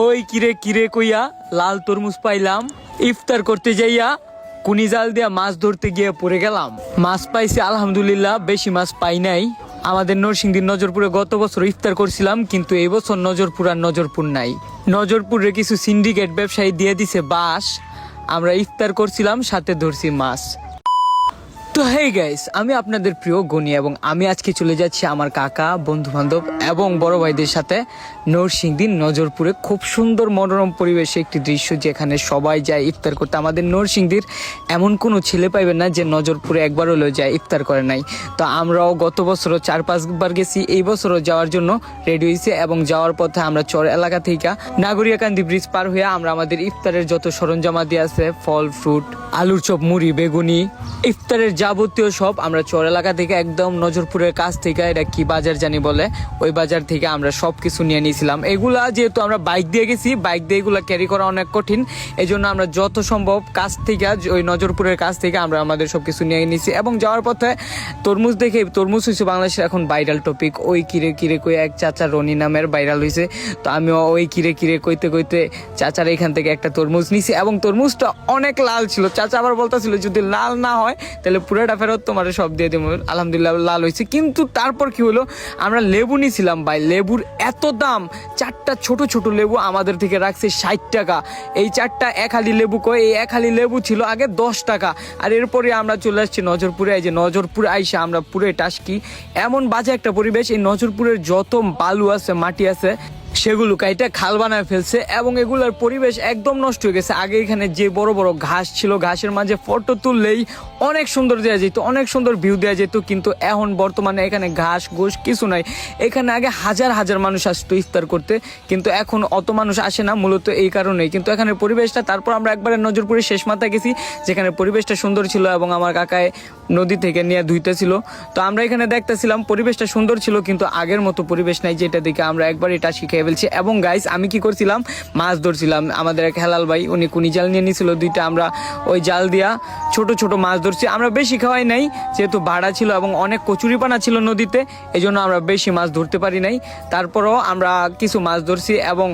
ওই কিরে কিরে কইয়া লাল তরমুজ পাইলাম, ইফতার করতে যাইয়া কুনি জাল দিয়া মাছ ধরতে গিয়ে পড়ে গেলাম। মাছ পাইছি আলহামদুলিল্লাহ, বেশি মাছ পাই নাই। আমাদের নরসিংদীর নজরপুরে গত বছর ইফতার করছিলাম, কিন্তু এই বছর নজরপুর আর নজরপুর নাই। নজরপুরে কিছু সিন্ডিকেট ব্যবসায়ী দিয়ে দিছে বাস, আমরা ইফতার করছিলাম, সাথে ধরছি মাছ। তো হেই গাইস, আমি আপনাদের প্রিয় গনি এবং আমি আজকে চলে যাচ্ছি আমার কাকা, বন্ধু বান্ধব এবং বড় ভাইদের সাথে নরসিংদীর নজরপুরে। খুব সুন্দর মনোরম পরিবেশে একটি দৃশ্য, যেখানে সবাই যায় ইফতার করতে। আমাদের নরসিংদীর এমন কোনো ছেলে পাইবেন না যে নজরপুরে একবার হলেও যায় ইফতার করে নাই। তো আমরাও গত বছরও 4-5 বার গেছি, এই বছরও যাওয়ার জন্য রেডি হয়েছে এবং যাওয়ার পথে আমরা চর এলাকা থেকে নাগরিয়াকান্দি ব্রিজ পার হয়ে আমরা আমাদের ইফতারের যত সরঞ্জামাদি আছে, ফল ফ্রুট, আলুর চপ, মুড়ি, বেগুনি, ইফতারের যাবতীয় সব আমরা চর এলাকা থেকে একদম নজরপুরের কাছ থেকে, এটা কি বাজার জানি বলে, ওই বাজার থেকে আমরা সব কিছু নিয়ে নিয়েছিলাম। এগুলা যেহেতু আমরা বাইক দিয়ে গেছি, বাইক দিয়ে এগুলা ক্যারি করা অনেক কঠিন, এই জন্য আমরা যত সম্ভব কাছ থেকে, ওই নজরপুরের কাছ থেকে আমরা আমাদের সব কিছু নিয়ে নিয়েছি। এবং যাওয়ার পথে তরমুজ দেখে, তরমুজ হয়েছে বাংলাদেশের এখন ভাইরাল টপিক। ওই কিরে কিরে কই এক চাচা রনি নামের ভাইরাল হয়েছে, তো আমিও ওই কিরে কিরে কইতে কইতে চাচার এখান থেকে একটা তরমুজ নিছি এবং তরমুজটা অনেক লাল ছিল। চাচা আবার বলতেছিল যদি লাল না হয় তাহলে পুরোটা ফেরত তোমার সব দিয়ে দেবো। আলহামদুলিল্লাহ লাল হয়েছে। কিন্তু তারপর কি হলো, আমরা লেবু নিয়েছিলাম ভাই, লেবুর এত দাম, 4টা ছোট ছোট লেবু আমাদের থেকে রাখছে 60 টাকা। এই 4টা এক হালি লেবু কয়, এই এক হালি লেবু ছিল আগে 10 টাকা। আর এরপরে আমরা চলে আসছি নজরপুরে। এই যে নজরপুর আইসা আমরা পুরে টাসকি, এমন বাজে একটা পরিবেশ। এই নজরপুরের যত বালু আছে, মাটি আছে, সেগুলো কাইটা খাল বানায় ফেলছে এবং এগুলোর পরিবেশ একদম নষ্ট হয়ে গেছে। আগে এখানে যে বড় বড় ঘাস ছিল, ঘাসের মাঝে ফটো তুললেই অনেক সুন্দর দেওয়া যেত, অনেক সুন্দর ভিউ দেওয়া যেত। কিন্তু এখন বর্তমানে এখানে ঘাস ঘোষ কিছু নাই। এখানে আগে হাজার হাজার মানুষ আসতো ইফতার করতে, কিন্তু এখন অত মানুষ আসে না, মূলত এই কারণেই। কিন্তু এখানে পরিবেশটা, তারপর আমরা একবারে নজরপুরের শেষ মাথায় গেছি, যেখানে পরিবেশটা সুন্দর ছিল এবং আমার কাকায় নদী থেকে নিয়ে ধুইতেছিল। তো আমরা এখানে দেখতেছিলাম, পরিবেশটা সুন্দর ছিল, কিন্তু আগের মতো পরিবেশ নাই, যেটা দেখে আমরা একবার এটা শিখে ফেলছি। এবং গাইস, আমি কি করছিলাম, মাছ ধরছিলাম। আমাদের এক হেলাল ভাই, উনি কুনি জাল নিয়ে নিয়েছিল 2টা, আমরা ওই জাল দিয়া ছোট ছোট মাছ ধরছি। আমরা বেশি খাওয়াই নাই, যেহেতু ভাড়া ছিল এবং অনেক কচুরিপানা ছিল নদীতে, এই জন্য আমরা বেশি মাছ ধরতে পারি নাই। তারপরও আমরা কিছু মাছ ধরছি এবং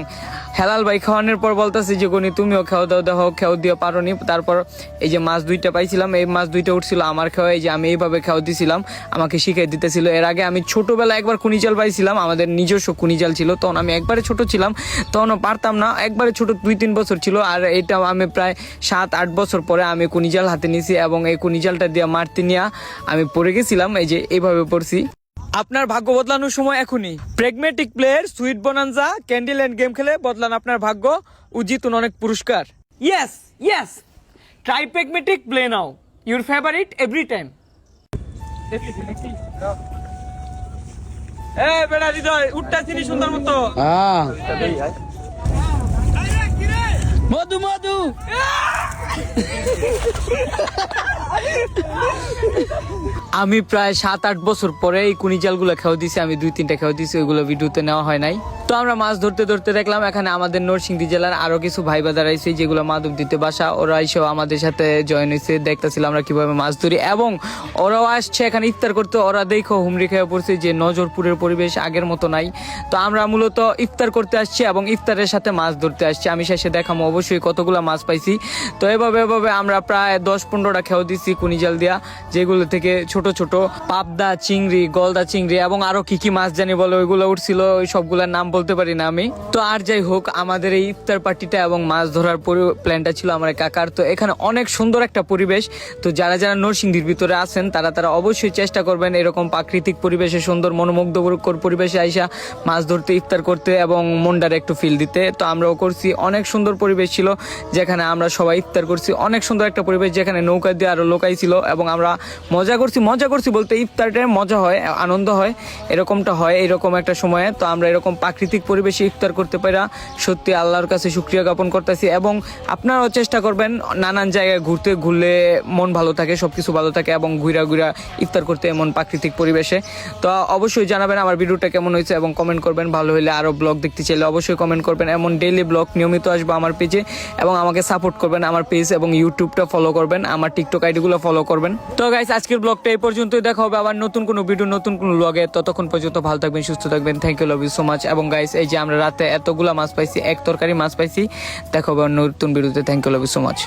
হেলাল ভাই খাওয়ানোর পর বলতেছি যে গনি তুমিও খেও দাও, দেখো খেও দিয়ে পারো নি। তারপর এই যে মাছ 2টা পাইছিলাম, এই মাছ 2টা উঠছিল আমার খাওয়া, এই যে আমি এইভাবে খেও দিছিলাম, আমাকে শিখিয়ে দিতেছিল। এর আগে আমি ছোটবেলা একবার কুনি জাল পাইছিলাম, আমাদের নিজস্ব কুনি জাল ছিল, তখন আমি একবারে ছোট ছিলাম, তখনও পারতাম না, একবারে ছোট 2-3 বছর ছিল। আর এটা আমি প্রায় 7-8 বছর পরে আমি কুনি জাল হাতে নিয়েছি এবং এই কুনি জালটা দিয়ে মারতে নিয়ে আমি পড়ে গেছিলাম, এই যে এইভাবে পড়ছি। আপনার ভাগ্য বদলানোর সময় এখনই। Pragmatic player, sweet bonanza, candle and game খেলে বদলান আপনার ভাগ্য ও জিতুন অনেক পুরস্কার। Yes yes, try pragmatic play now, your favourite every time. এ বেড়া হৃদয় উঠটা চিনি সুন্দর মতো। মধু মধু আমি প্রায় 7-8 বছর পরে এই কুনি জালগুলো খেয়ে দিছি, আমি 2-3টা খেয়ে দিছি, ওইগুলো ভিডিওতে নেওয়া হয় নাই। তো আমরা মাছ ধরতে ধরতে দেখলাম এখানে আমাদের নরসিংদী জেলার আরো কিছু ভাই বাজার আইছে, যেগুলো মাধবদীতে বাসা, ওরা এসেও আমাদের সাথে জয়েন হয়েছে। দেখতেছিলাম আমরা কিভাবে মাছ ধরি এবং ওরাও আসছে এখানে ইফতার করতে। ওরা দেখো হুমড়ি খেয়ে পড়ছে যে নজরপুরের পরিবেশ আগের মতো নাই। তো আমরা মূলত ইফতার করতে আসছি এবং ইফতারের সাথে মাছ ধরতে আসছি। আমি শেষে দেখাবো অবশ্যই কতগুলো মাছ পাইছি। তো এভাবে আমরা প্রায় 10-15টা খেয়ে দিচ্ছি কুনি জাল দিয়া, যেগুলো থেকে ছোট ছোট পাবদা চিংড়ি, গলদা চিংড়ি এবং আরো কি কি মাছ জানি বলে ওইগুলো উঠছিল, ওই সবগুলোর নাম বলতে পারি না আমি। তো আর যাই হোক, আমাদের এই ইফতার পার্টিটা এবং মাছ ধরার প্ল্যানটা ছিল আমার কাকার। তো এখানে অনেক সুন্দর একটা পরিবেশ। তো যারা যারা নরসিংদীর ভিতরে আছেন তারা অবশ্যই চেষ্টা করবেন এরকম প্রাকৃতিক পরিবেশে, সুন্দর মনোমুগ্ধকর পরিবেশে আইসা মাছ ধরতে, ইফতার করতে এবং মনটারে একটু ফিল দিতে। তো আমরাও করছি, অনেক সুন্দর পরিবেশ ছিল, যেখানে আমরা সবাই ইফতার করছি। অনেক সুন্দর একটা পরিবেশ, যেখানে নৌকা দিয়ে আরো লোকাই ছিল এবং আমরা মজা করছি বলতে ইফতারটা মজা হয়, আনন্দ হয়, এরকমটা হয় এরকম একটা সময়ে। তো আমরা এরকম প্রাকৃতিক পরিবেশে ইফতার করতে পারা সত্যি আল্লাহর কাছে শুকরিয়া জ্ঞাপন করতেছি। এবং আপনারাও চেষ্টা করবেন নানান জায়গায় ঘুরলে মন ভালো থাকে, সবকিছু ভালো থাকে এবং ঘুরা ইফতার করতে এমন প্রাকৃতিক পরিবেশে। তো অবশ্যই জানাবেন আমার ভিডিওটা কেমন হয়েছে এবং কমেন্ট করবেন। ভালো হলে আরো ব্লগ দেখতে চাইলে অবশ্যই কমেন্ট করবেন। এমন ডেইলি ব্লগ নিয়মিত আসবো আমার পেজে এবং আমাকে সাপোর্ট করবেন। আমার পেজ এবং ইউটিউবটা ফলো করবেন, আমার টিকটক আইডিগুলো ফলো করবেন। তো গাইস, আজকের ব্লগটা এই পর্যন্তই। দেখা হবে আবার নতুন কোনো ভিডিও, নতুন কোনো ব্লগে। ততক্ষণ পর্যন্ত ভালো থাকবেন, সুস্থ থাকবেন। Thank you, love you so much. এবং গাইস, এই যে আমরা রাতে এতগুলা মাছ পাইছি, এক তরকারি মাছ পাইছি। দেখো নতুন ভিডিওতে, thank you, love you so much.